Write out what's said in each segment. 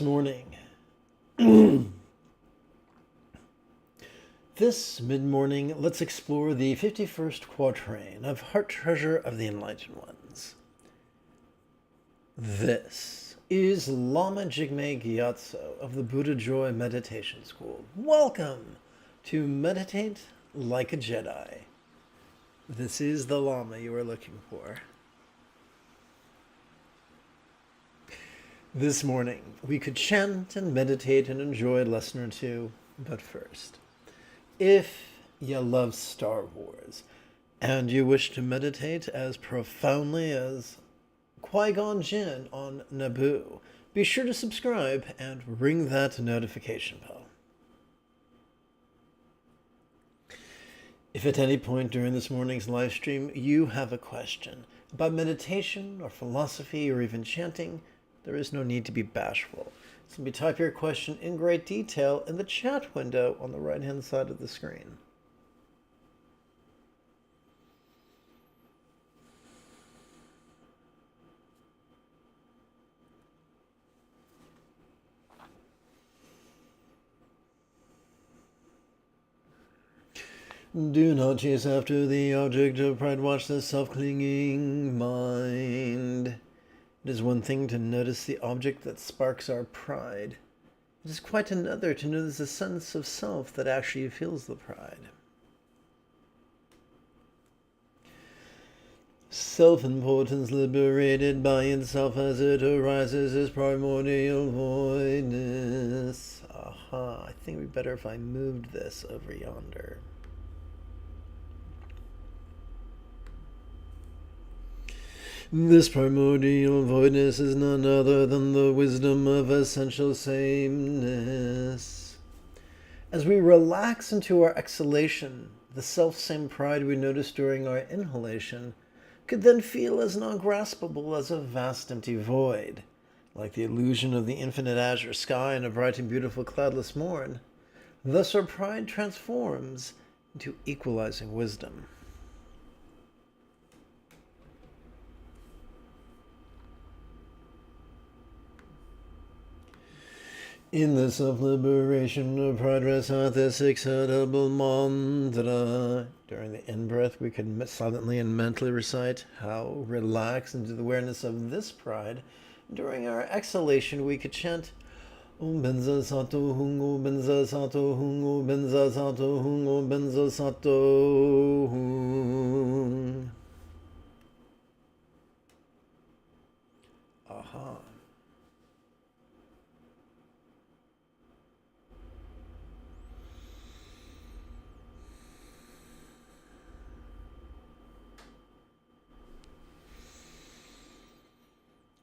Morning. This mid-morning, let's explore the 51st quatrain of Heart Treasure of the Enlightened Ones. This is Lama Jigme Gyatso of the Buddha Joy Meditation School. Welcome to Meditate Like a Jedi. This is the Lama you are looking for. This morning, we could chant and meditate and enjoy a lesson or two, but first, if you love Star Wars and you wish to meditate as profoundly as Qui-Gon Jinn on Naboo, be sure to subscribe and ring that notification bell. If at any point during this morning's live stream you have a question about meditation or philosophy or even chanting, there is no need to be bashful. Simply type your question in great detail in the chat window on the right-hand side of the screen. Do not chase after the object of pride, watch the self-clinging mind. It is one thing to notice the object that sparks our pride. It is quite another to notice a sense of self that actually feels the pride. Self-importance liberated by itself as it arises is primordial voidness. Aha, I think it'd be better if I moved this over yonder. This primordial voidness is none other than the wisdom of essential sameness. As we relax into our exhalation, the self-same pride we notice during our inhalation could then feel as non-graspable as a vast empty void, like the illusion of the infinite azure sky in a bright and beautiful cloudless morn. Thus our pride transforms into equalizing wisdom. In the self-liberation of pride rests out this excitable mantra. During the in-breath, we can silently and mentally recite how relaxed into the awareness of this pride. During our exhalation, we could chant Om Benza Sato Hung Om Benza Sato Hung Om Benza Sato Hung Om Benza Sato Hung. Aha.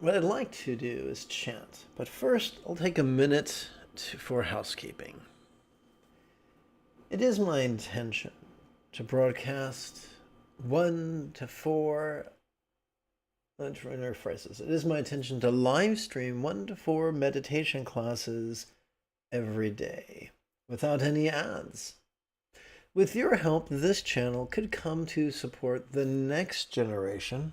What I'd like to do is chant, but first I'll take a minute for housekeeping. It is my intention to broadcast 1 to 4, let me rephrase this. It is my intention to live stream 1 to 4 meditation classes every day without any ads. With your help, this channel could come to support the next generation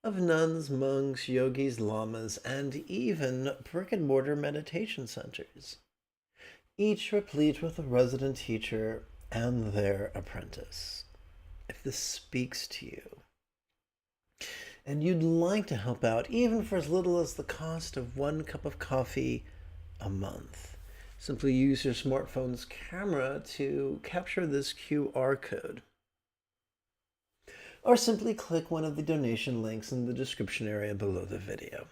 of nuns, monks, yogis, lamas, and even brick-and-mortar meditation centers, each replete with a resident teacher and their apprentice. If this speaks to you, and you'd like to help out even for as little as the cost of 1 cup of coffee a month, simply use your smartphone's camera to capture this QR code. Or simply click one of the donation links in the description area below the video.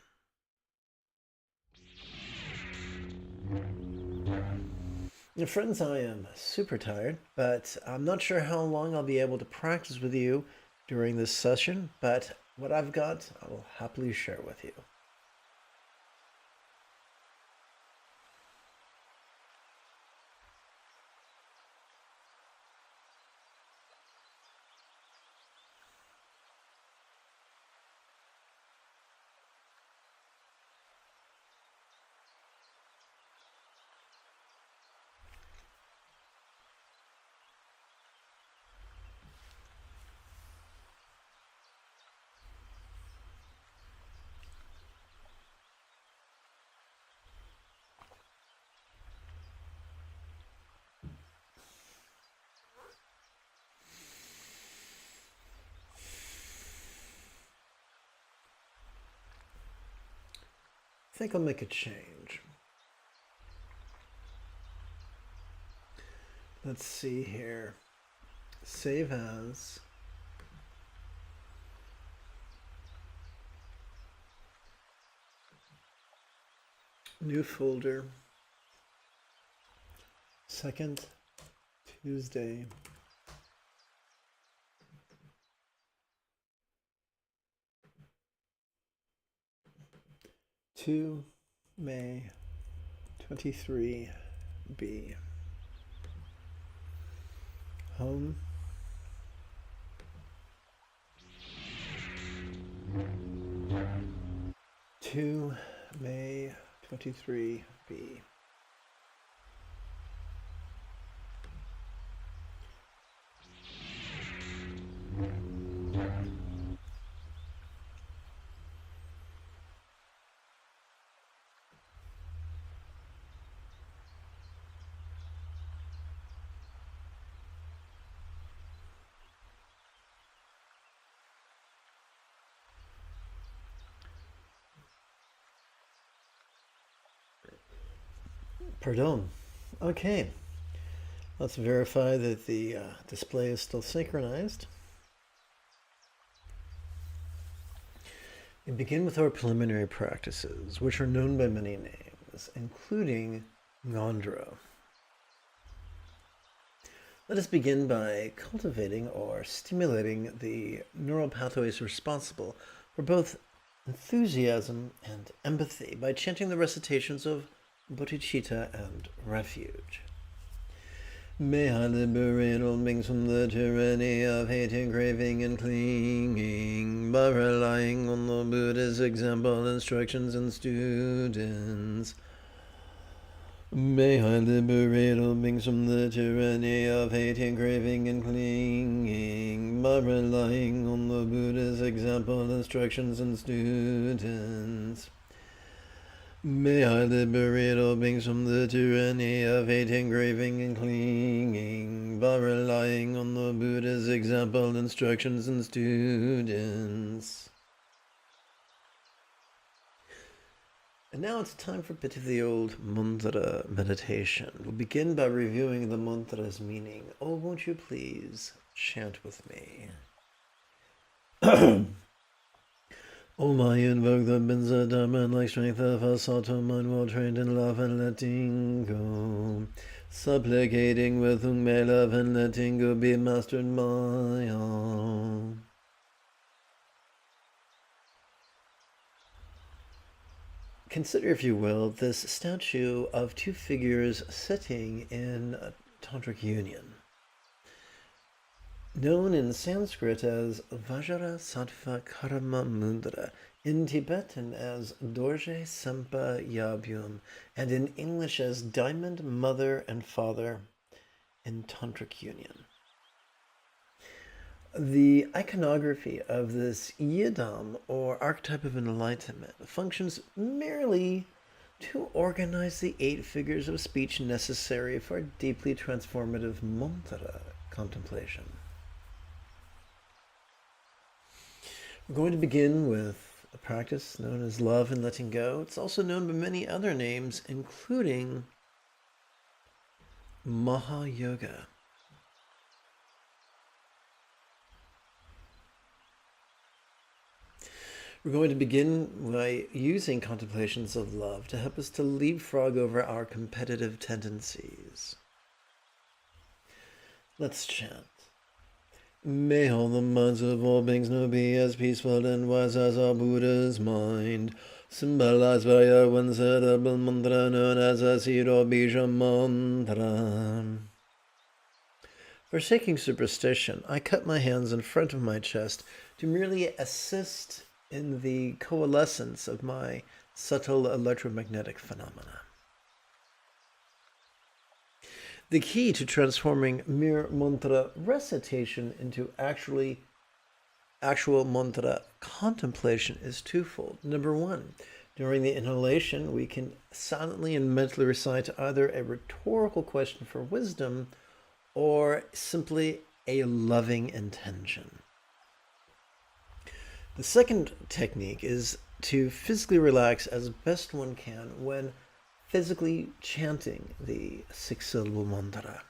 Now, friends, I am super tired, but I'm not sure how long I'll be able to practice with you during this session, but what I've got, I will happily share with you. think I'll make a change. Let's see here. Save as. New folder. Second Tuesday. May 23 B. Home. May 23 B. Pardon. Okay. Let's verify that the display is still synchronized. We begin with our preliminary practices, which are known by many names, including Ngondro. Let us begin by cultivating or stimulating the neural pathways responsible for both enthusiasm and empathy by chanting the recitations of bodhicitta and refuge. May I liberate all beings from the tyranny of hating, craving, and clinging by relying on the Buddha's example, instructions, and students. May I liberate all beings from the tyranny of hating, craving, and clinging by relying on the Buddha's example, instructions, and students. May I liberate all beings from the tyranny of hating, craving, and clinging by relying on the Buddha's example, instructions, and students. And now it's time for a bit of the old mantra meditation. We'll begin by reviewing the mantra's meaning. Oh, won't you please chant with me? Om, I invoke the Binza Dharma like strength of a Sato mind well trained in love and letting go, supplicating with whom may love and letting go be mastered by all. Consider, if you will, this statue of two figures sitting in a tantric union, known in Sanskrit as Vajra Sattva Karma Mudra, in Tibetan as Dorje Sempa Yabhyum, and in English as Diamond Mother and Father in Tantric Union. The iconography of this yidam, or archetype of enlightenment, functions merely to organize the 8 figures of speech necessary for a deeply transformative mantra contemplation. We're going to begin with a practice known as love and letting go. It's also known by many other names, including Maha-yoga. We're going to begin by using contemplations of love to help us to leapfrog over our competitive tendencies. Let's chant. May all the minds of all beings now be as peaceful and wise as our Buddha's mind, symbolized by a one-syllable mantra known as a Siro Bija mantra. Forsaking superstition, I cut my hands in front of my chest to merely assist in the coalescence of my subtle electromagnetic phenomena. The key to transforming mere mantra recitation into actual mantra contemplation is twofold. Number one, during the inhalation, we can silently and mentally recite either a rhetorical question for wisdom or simply a loving intention. The second technique is to physically relax as best one can when physically chanting the six-syllable mantra.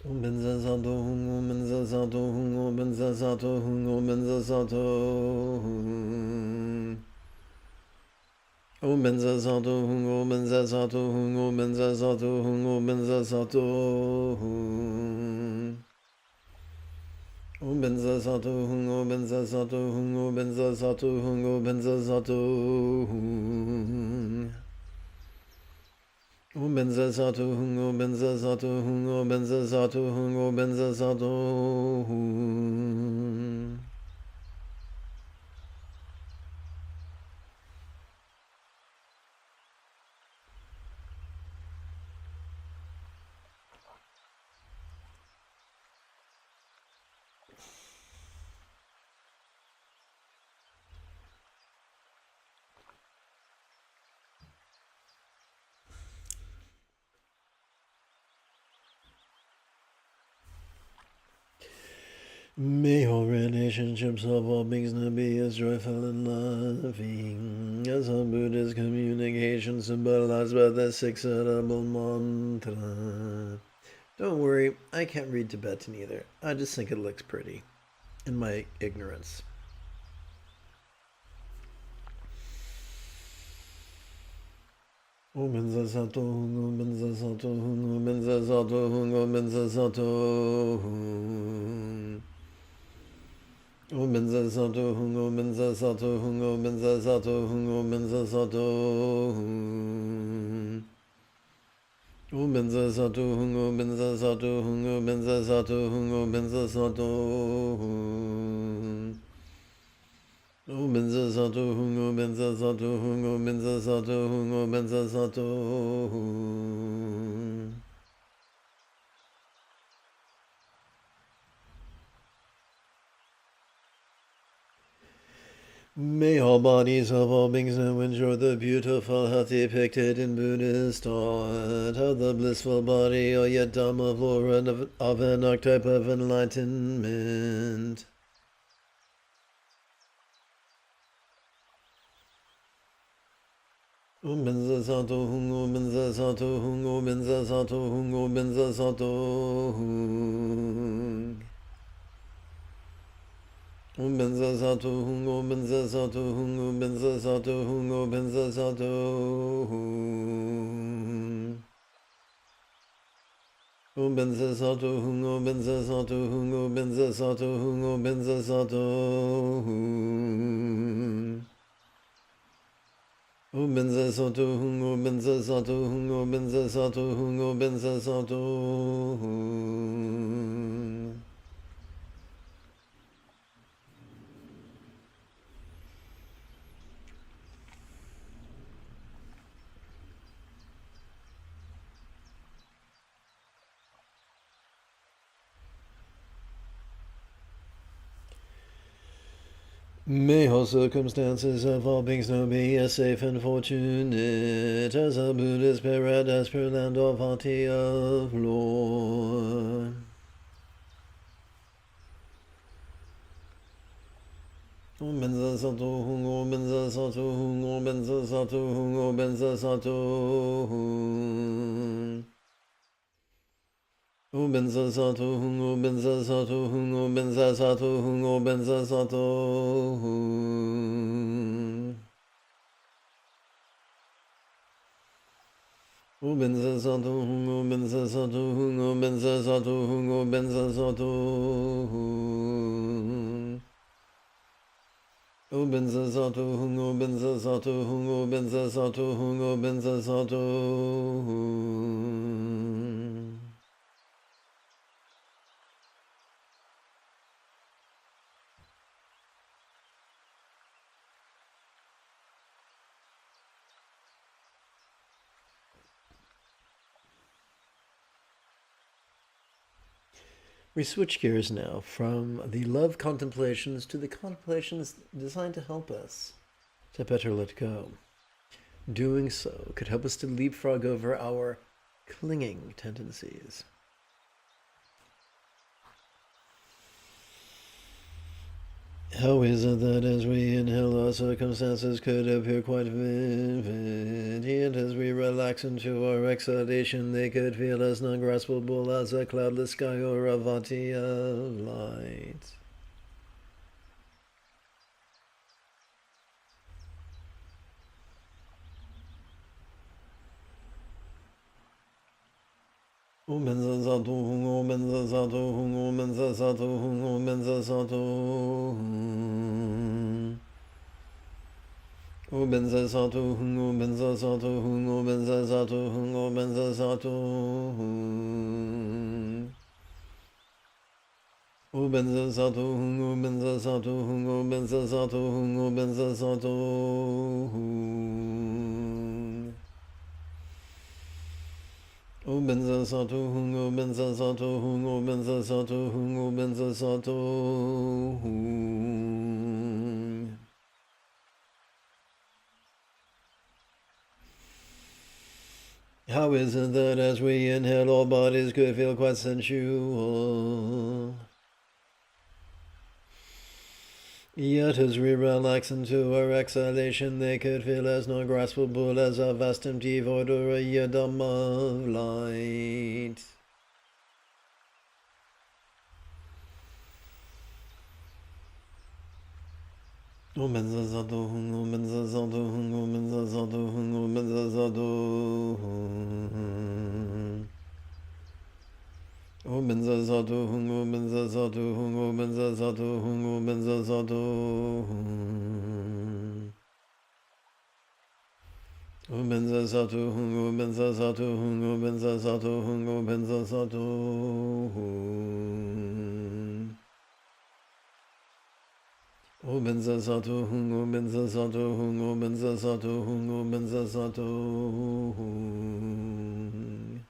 Om benza sato hung, om benza sato hung, om benza sato hung, om benza sato hung. Om benza sato hung, om benza sato hung, om benza sato hung, om benza sato hung. Om benza sato hung, om benza sato hung, om benza sato hung, om benza sato hung. Om benza sato hung, om benza sato hung, om benza sato hung, om benza sato hung. May all relationships of all beings now be as joyful and loving as all Buddha's communications symbolized by the six-syllable mantra. Don't worry, I can't read Tibetan either. I just think it looks pretty, in my ignorance. Om benza sato hung, om benza sato hung, om benza sato hung, om benza sato hung. Om benza sato hung, om benza sato hung, om benza sato hung, om benza sato hung. Om benza sato hung, om benza sato hung, om benza sato hung, om benza sato hung. Om benza sato hung, om benza sato hung, om benza sato hung, om benza sato hung. May all bodies of all beings now enjoy the beautiful health depicted in Buddhist thought of the blissful body or yet Dhamma flora of an archetype of enlightenment. Om benza sato hung, om benza sato hung, om benza sato hung, om benza sato hung. Om benza sato hung, om benza sato hung, om benza sato hung, om benza sato hung. Om benza sato hung, om benza sato hung, om benza sato hung, om benza sato hung. Om benza sato hung, om benza sato hung, om benza sato hung, om benza sato hung. May all circumstances of all beings now be as safe and fortunate as a Buddha's paradise per land of Hati of Lord. Om benza sato hung, om benza sato hung, om benza sato hung, om benza sato hung. Om benza sato hung, om benza sato hung, om benza sato hung, om benza sato hung. Om benza sato hung, om benza sato hung, om benza sato hung, om benza sato hung. Om benza sato hung, om benza sato hung, om benza sato hung, om benza sato hung. We switch gears now from the love contemplations to the contemplations designed to help us to better let go. Doing so could help us to leapfrog over our clinging tendencies. How is it that as we inhale our circumstances could appear quite vivid, yet as we relax into our exhalation they could feel as non-graspable as a cloudless sky or a vati of light? Omenza sato hung, omenza sato hung, omenza sato hung, omenza sato hung. Omenza sato hung, omenza sato hung, omenza sato hung, omenza sato hung. Omenza sato hung, omenza sato hung, omenza sato hung, omenza sato hung. Omenza sato hung, omenza sato hung, omenza sato hung, omenza sato hung. How is it that as we inhale all bodies could feel quite sensual? Yet as we relax into our exhalation they could feel as non-graspable as a vast empty void or a yidam of light. Omenza sato hung, omenza sato hung, omenza sato hung, omenza sato hung. Omenza sato hung, omenza sato hung, omenza sato hung, omenza sato hung. Omenza sato hung, omenza sato hung, omenza sato hung, omenza sato hung. Omenza sato hung, omenza sato hung, omenza sato hung, omenza sato hung.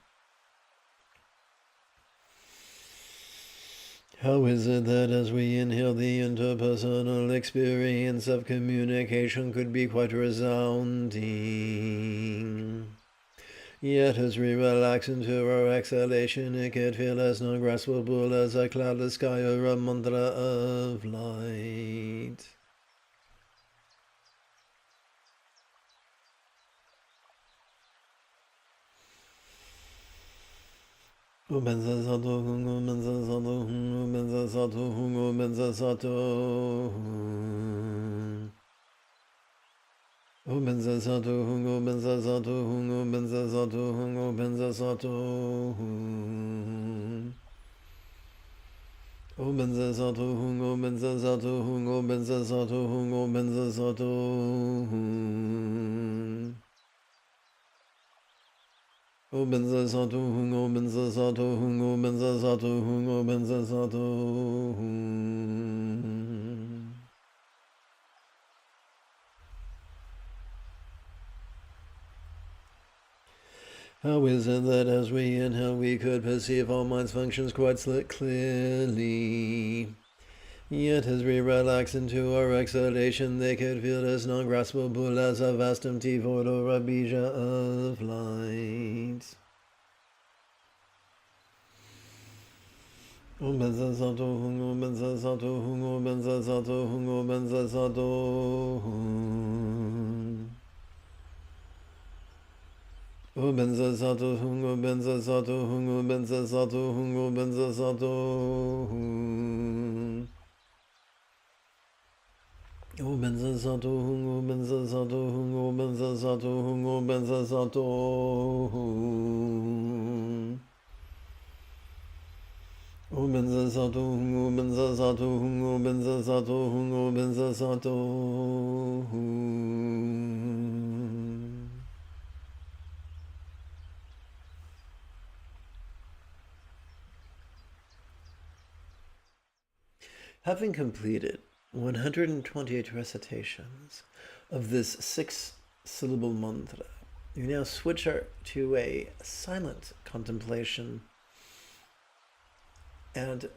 How is it that as we inhale the interpersonal experience of communication could be quite resounding? Yet as we relax into our exhalation it could feel as non-graspable as a cloudless sky or a mantra of light. Omenza sato hung, omenza sato hung, omenza sato hung, omenza sato hung. Omenza sato hung, omenza sato hung, omenza sato hung, omenza sato hung. Omenza sato hung, omenza sato hung, omenza sato hung, omenza sato hung. Omenza sato hung, omenza sato hung, omenza sato hung, omenza sato hung. How is it that as we inhale we could perceive our mind's functions quite clearly? Yet as we relax into our exhalation they could feel as non-graspable as a vast empty void or a bija of light. Omenza sato hung, omenza sato hung, omenza sato hung, omenza sato hung. Omenza sato hung, omenza sato hung, omenza sato hung, omenza sato hung. Omenza sato hung, omenza sato hung, omenza sato hung, omenza sato hung. Omenza sato hung, omenza sato hung, omenza sato hung, omenza sato hung. Having completed 128 recitations of this 6-syllable mantra, you now switch to a silent contemplation and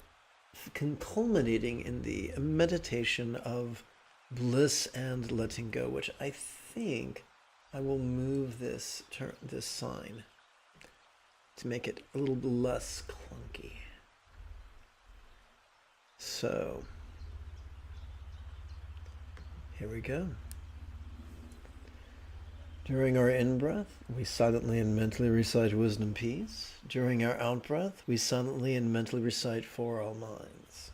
culminating in the meditation of bliss and letting go, which I think I will move this sign to make it a little less clunky. So Here we go. During our in-breath, we silently and mentally recite wisdom peace. During our out-breath, we silently and mentally recite for all minds.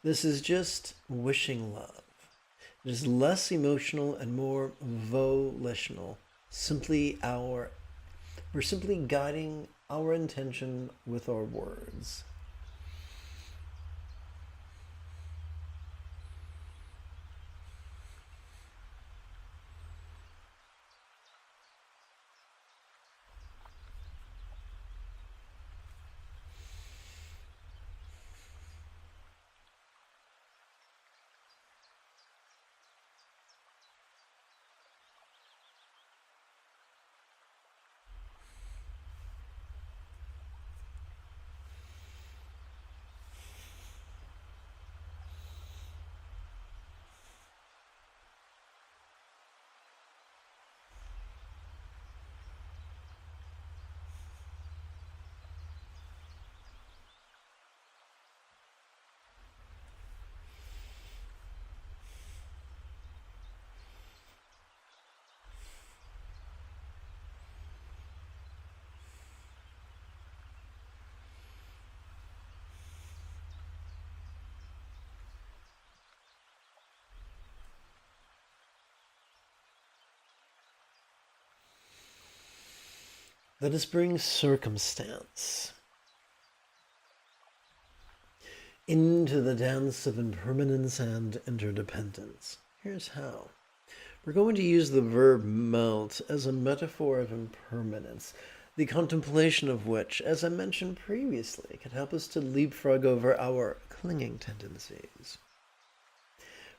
This is just wishing love. It is less emotional and more volitional. We're simply guiding our intention with our words. Let us bring circumstance into the dance of impermanence and interdependence. Here's how. We're going to use the verb melt as a metaphor of impermanence, the contemplation of which, as I mentioned previously, can help us to leapfrog over our clinging tendencies.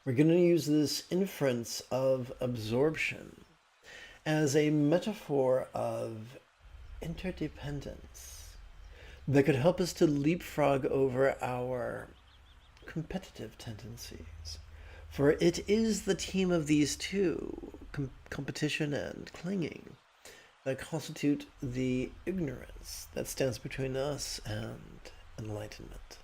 We're going to use this inference of absorption as a metaphor of interdependence that could help us to leapfrog over our competitive tendencies. For it is the team of these two, competition and clinging, that constitute the ignorance that stands between us and enlightenment.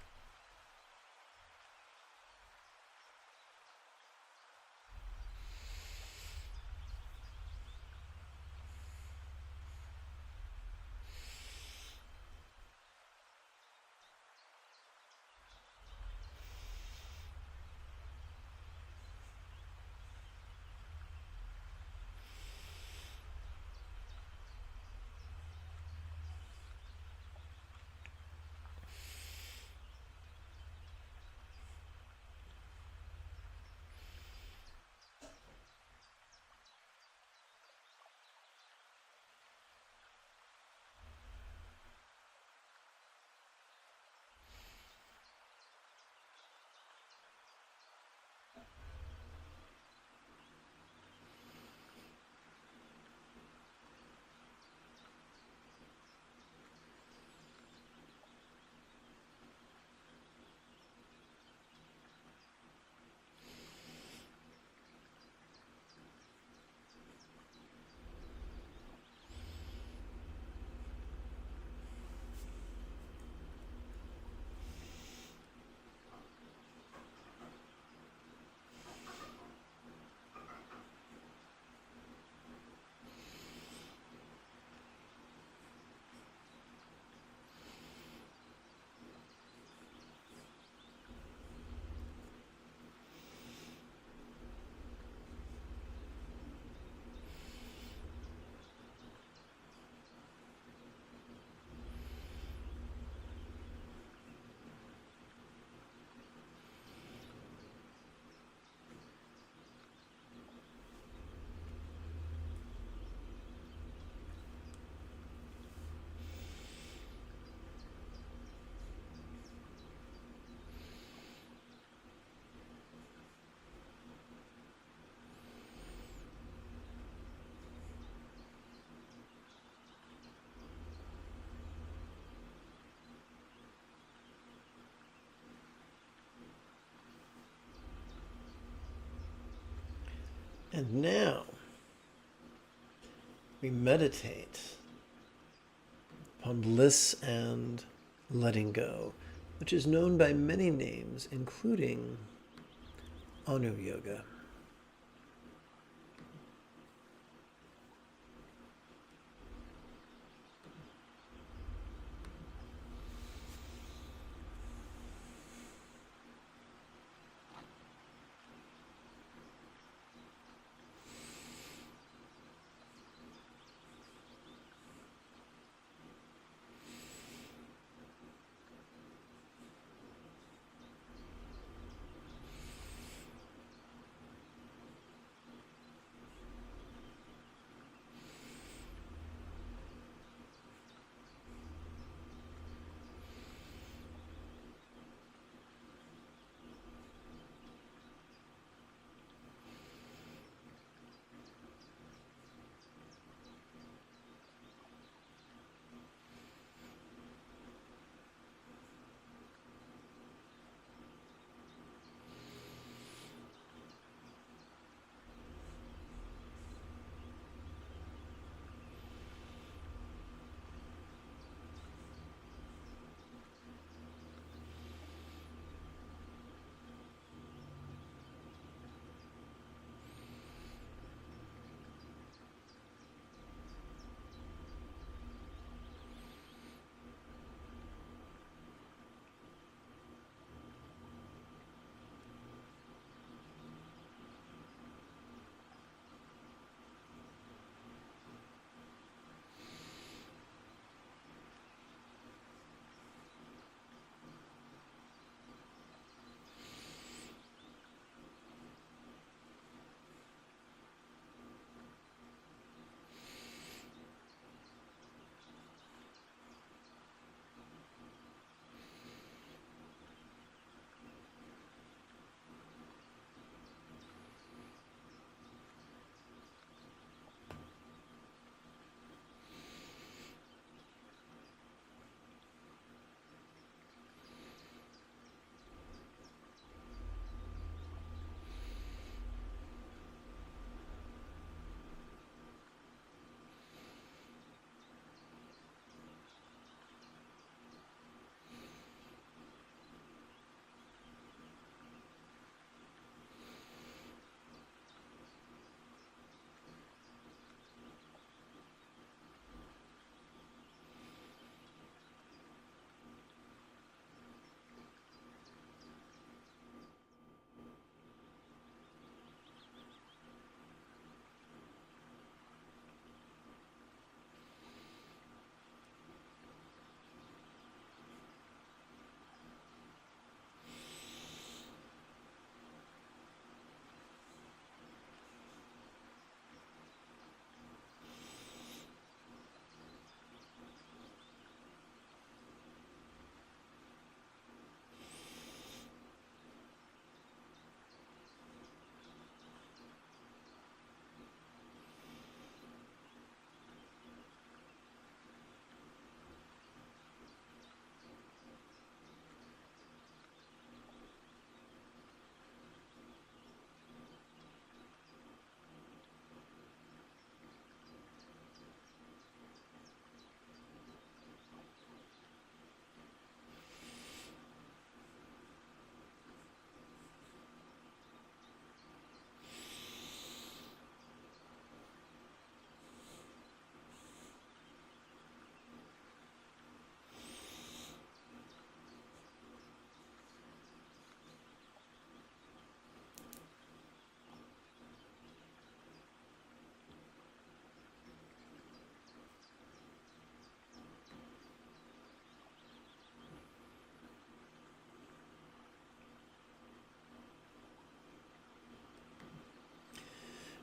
And now we meditate upon bliss and letting go. which is known by many names, including Anu Yoga.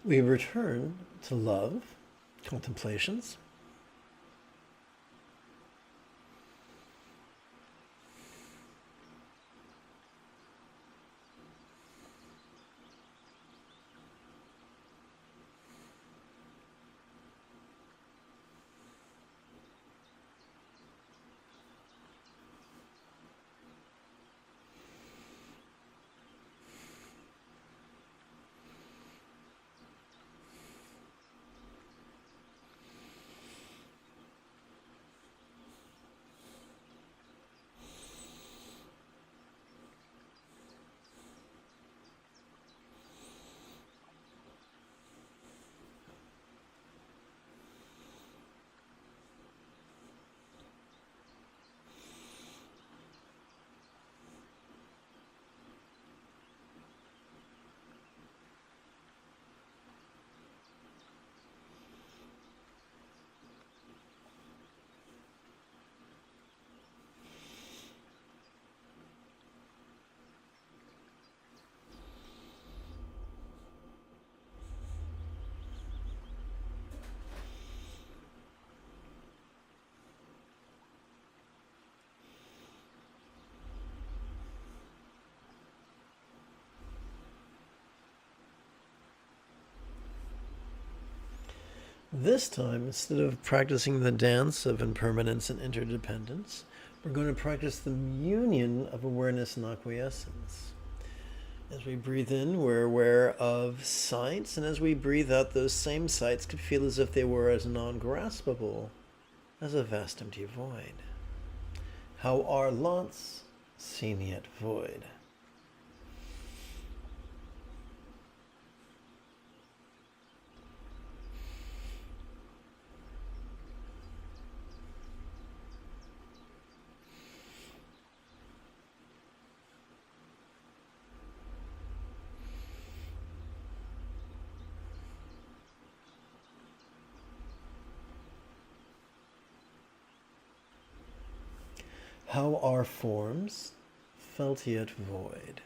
We return to love, contemplations. This time, instead of practicing the dance of impermanence and interdependence, we're going to practice the union of awareness and acquiescence. As we breathe in, we're aware of sights, and as we breathe out, those same sights could feel as if they were as non-graspable as a vast empty void. How are lots seen yet void? How are forms felt yet void?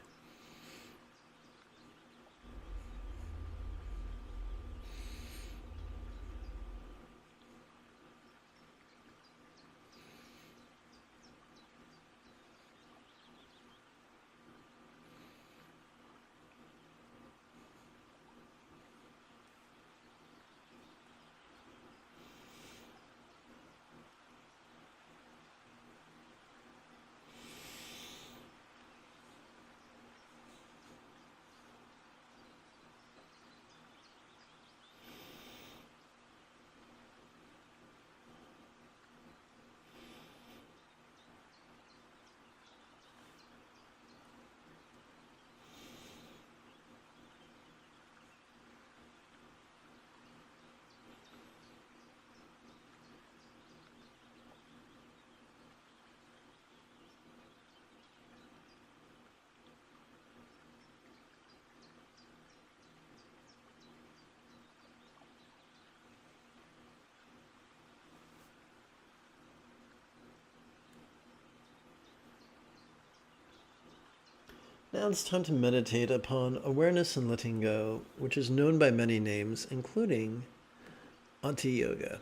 Now it's time to meditate upon awareness and letting go, which is known by many names, including Anti-Yoga.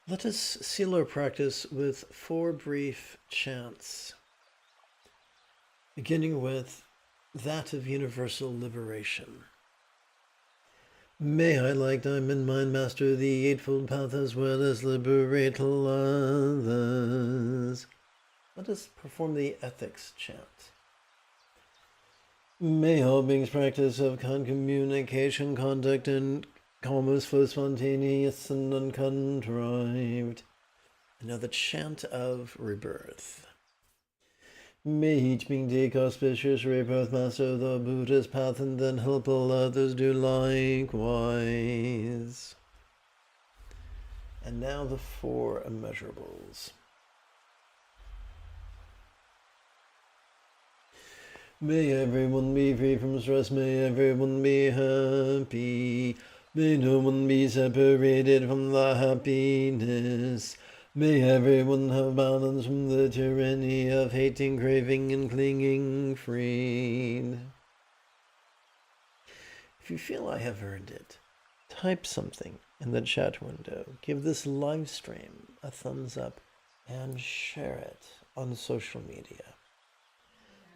Let us seal our practice with 4 brief chants, beginning with that of universal liberation. May I, like Diamond Mind, master the Eightfold Path as well as liberate others. Let us perform the ethics chant. May all beings practice of communication, conduct, and commerce flow spontaneous and uncontrived. And now the chant of rebirth. May each being take auspicious rebirth, master the Buddha's path, and then help all others do likewise. And now the 4 immeasurables. May everyone be free from stress, may everyone be happy. May no one be separated from the happiness. May everyone have balance from the tyranny of hating, craving, and clinging freed. If you feel I have earned it, type something in the chat window. Give this live stream a thumbs up and share it on social media.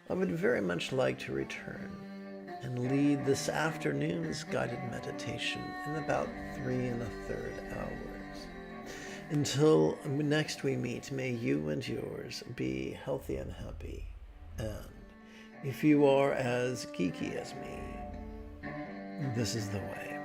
I would very much like to return and lead this afternoon's guided meditation in about 3 1/3 hours. Until next we meet, may you and yours be healthy and happy. And if you are as geeky as me, this is the way.